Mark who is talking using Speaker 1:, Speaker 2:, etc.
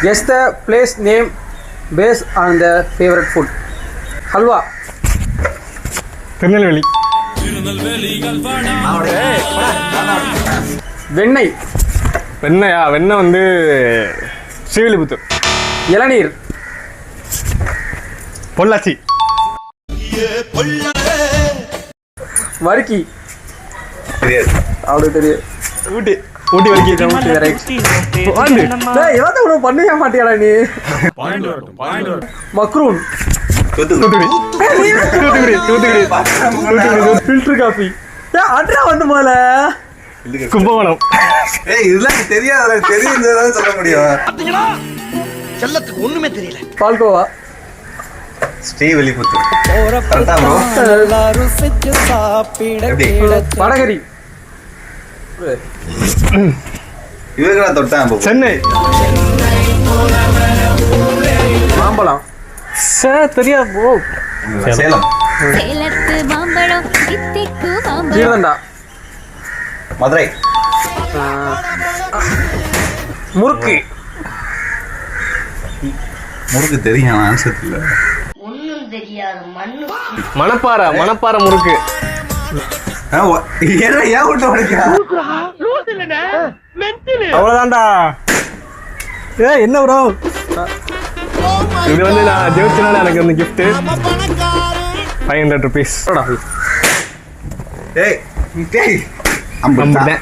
Speaker 1: Guess the place name based on the favorite food. Halwa.
Speaker 2: Tirunelveli.
Speaker 1: வெண்ணெய்.
Speaker 2: வெண்ணையா? வெண்ணெய் வந்து ஸ்ரீவில்லிபுத்தூர்.
Speaker 1: இளநீர்.
Speaker 2: பொள்ளாச்சி.
Speaker 1: வறுக்கி. அப்படி தெரியும்.
Speaker 2: ஊட்டி. ஊட்டி வரைக்கும்.
Speaker 1: ஏதாவது ஒன்று பண்ணவே மாட்டியாடா நீ. மக்ரூன்.
Speaker 2: தூத்துக்குடி.
Speaker 1: Filter coffee. அட்ரா வந்து போல.
Speaker 2: கும்பகோணம்.
Speaker 3: இதெல்லாம் தெரியாத தெரியும் சொல்ல முடியும்.
Speaker 4: செல்லத்துக்கு ஒண்ணுமே தெரியல.
Speaker 1: பால்கோவா.
Speaker 3: ஸ்ரீவில்லிபுத்தூர்.
Speaker 1: வடகரி.
Speaker 3: இவருக்கு தொட்டேன்.
Speaker 2: சென்னை.
Speaker 1: மாம்பழம்.
Speaker 2: தெரியாது போ.
Speaker 3: சேலம்.
Speaker 1: ஜீவதண்டா.
Speaker 3: மதுரை.
Speaker 1: முறுக்கு.
Speaker 3: முறுக்கு தெரியும், ஆன்சர் இல்லை.
Speaker 4: ஒண்ணும் தெரியாது மண்ணு.
Speaker 2: மணப்பாறை. மணப்பாறை முறுக்கு.
Speaker 3: ஏன் விட்டு உடைக்கிறா?
Speaker 2: அவ்வளவுதான்டா. என்ன ப்ரோ? இது வந்து நான் ஜெயிச்சனால எனக்கு வந்து gift 500 rupees.
Speaker 3: டேய் 50